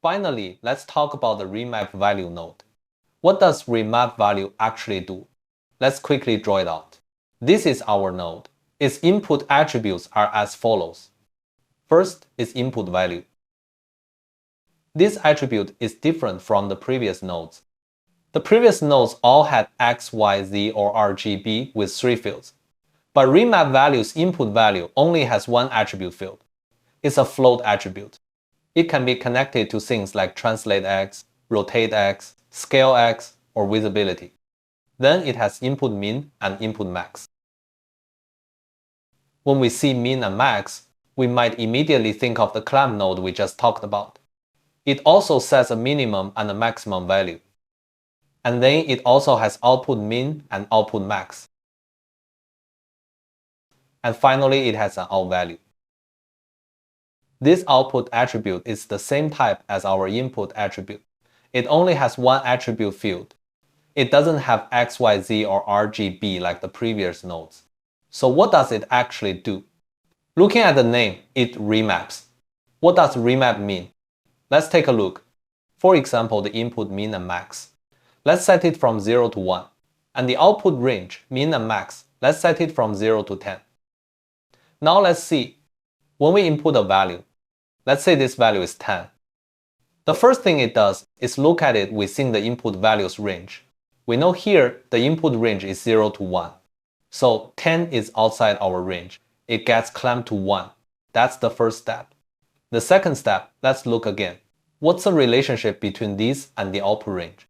Finally, let's talk about the remapValue node. What does remapValue actually do? Let's quickly draw it out. This is our node. Its input attributes are as follows. First is input value. This attribute is different from the previous nodes. The previous nodes all had X, Y, Z, or RGB with 3 fields. But remapValue's input value only has one attribute field. It's a float attribute. It can be connected to things like translate X, rotate X, scale X, or visibility. Then it has input min and input max. When we see min and max, we might immediately think of the clamp node we just talked about. It also sets a minimum and a maximum value. And then it also has output min and output max. And finally, it has an out value. This output attribute is the same type as our input attribute. It only has one attribute field. It doesn't have X, Y, Z, or RGB like the previous nodes. So what does it actually do? Looking at the name, it remaps. What does remap mean? Let's take a look. For example, the input min and max. Let's set it from 0 to 1. And the output range, min and max, let's set it from 0 to 10. Now let's see. When we input a value, let's say this value is 10. The first thing it does is look at it within the input value's range. We know here the input range is 0 to 1. So 10 is outside our range. It gets clamped to 1. That's the first step. The second step, let's look again. What's the relationship between these and the output range?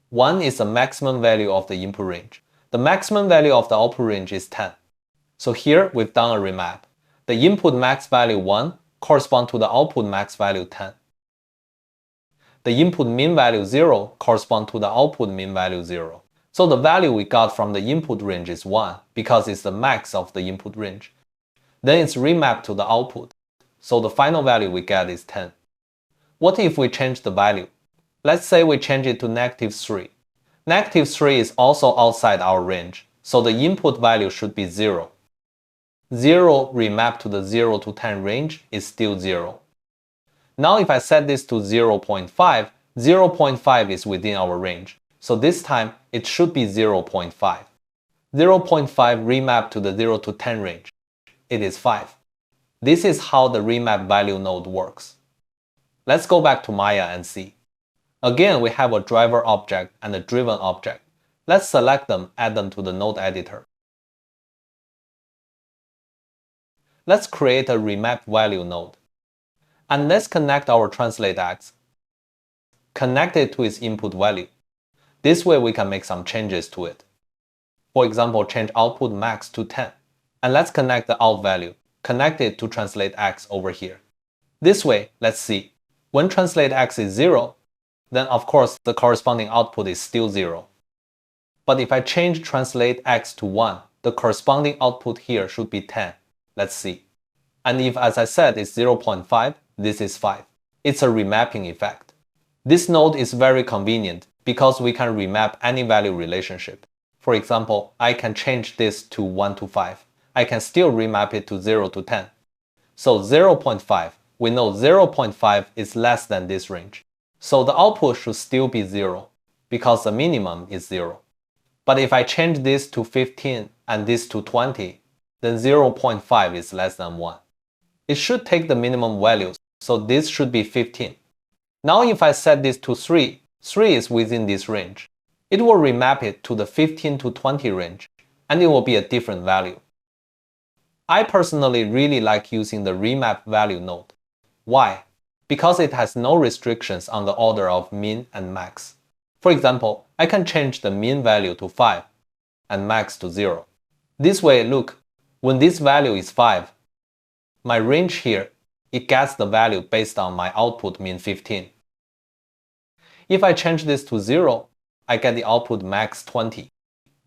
1 is the maximum value of the input range. The maximum value of the output range is 10. So here we've done a remap. The input max value 1 corresponds to the output max value 10. The input min value 0 corresponds to the output min value 0. So the value we got from the input range is 1 because it's the max of the input range. Then it's remapped to the output. So the final value we get is 10. What if we change the value? Let's say we change it to -3. -3 is also outside our range, so the input value should be 0. 0 remapped to the 0 to 10 range is still 0. Now if I set this to 0.5, 0.5 is within our range. So this time it should be 0.5. 0.5 remapped to the 0 to 10 range. It is 5. This is how the remapValue node works. Let's go back to Maya and see. Again, we have a driver object and a driven object. Let's select them, add them to the node editor. Let's create a remapValue node. And let's connect our translate X. Connect it to its input value. This way we can make some changes to it. For example, change output max to 10. And let's connect the out value. Connect it to translate X over here. This way, let's see. When translate X is 0, then of course the corresponding output is still 0. But if I change translate X to 1, the corresponding output here should be 10. Let's see. And if, as I said, it's 0.5, this is 5. It's a remapping effect. This node is very convenient because we can remap any value relationship. For example, I can change this to 1 to 5. I can still remap it to 0 to 10. So 0.5, we know 0.5 is less than this range. So the output should still be 0 because the minimum is 0. But if I change this to 15 and this to 20, then 0.5 is less than 1. It should take the minimum values, so this should be 15. Now if I set this to 3, 3 is within this range. It will remap it to the 15 to 20 range, and it will be a different value. I personally really like using the remapValue node. Why? Because it has no restrictions on the order of min and max. For example, I can change the min value to 5 and max to 0. This way, look, when this value is 5, my range here, it gets the value based on my output min 15. If I change this to 0, I get the output max 20.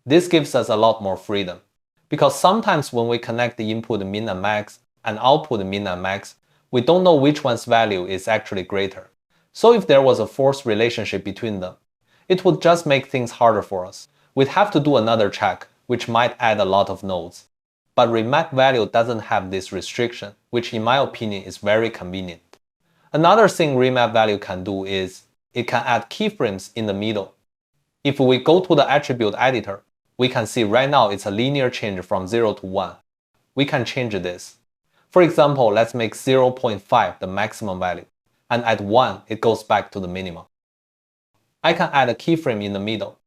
This gives us a lot more freedom, because sometimes when we connect the input min and max and output min and max, we don't know which one's value is actually greater. So if there was a forced relationship between them, it would just make things harder for us. We'd have to do another check, which might add a lot of nodes. But remapValue doesn't have this restriction, which in my opinion is very convenient. Another thing remapValue can do is it can add keyframes in the middle. If we go to the attribute editor, we can see right now it's a linear change from 0 to 1. We can change this. For example, let's make 0.5 the maximum value, and at 1 it goes back to the minimum. I can add a keyframe in the middle,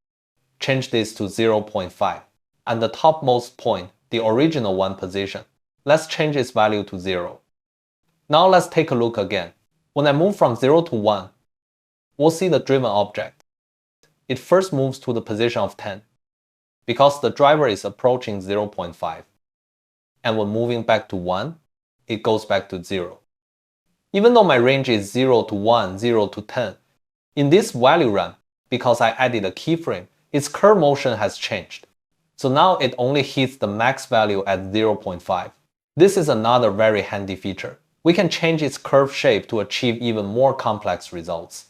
change this to 0.5, and the topmost point, the original 1 position, let's change its value to 0. Now let's take a look again. When I move from 0 to 1, we'll see the driven object. It first moves to the position of 10, because the driver is approaching 0.5. And when moving back to 1, it goes back to 0. Even though my range is 0 to 1, 0 to 10, in this value ramp, because I added a keyframe, its curve motion has changed. So now it only hits the max value at 0.5. This is another very handy feature. We can change its curve shape to achieve even more complex results.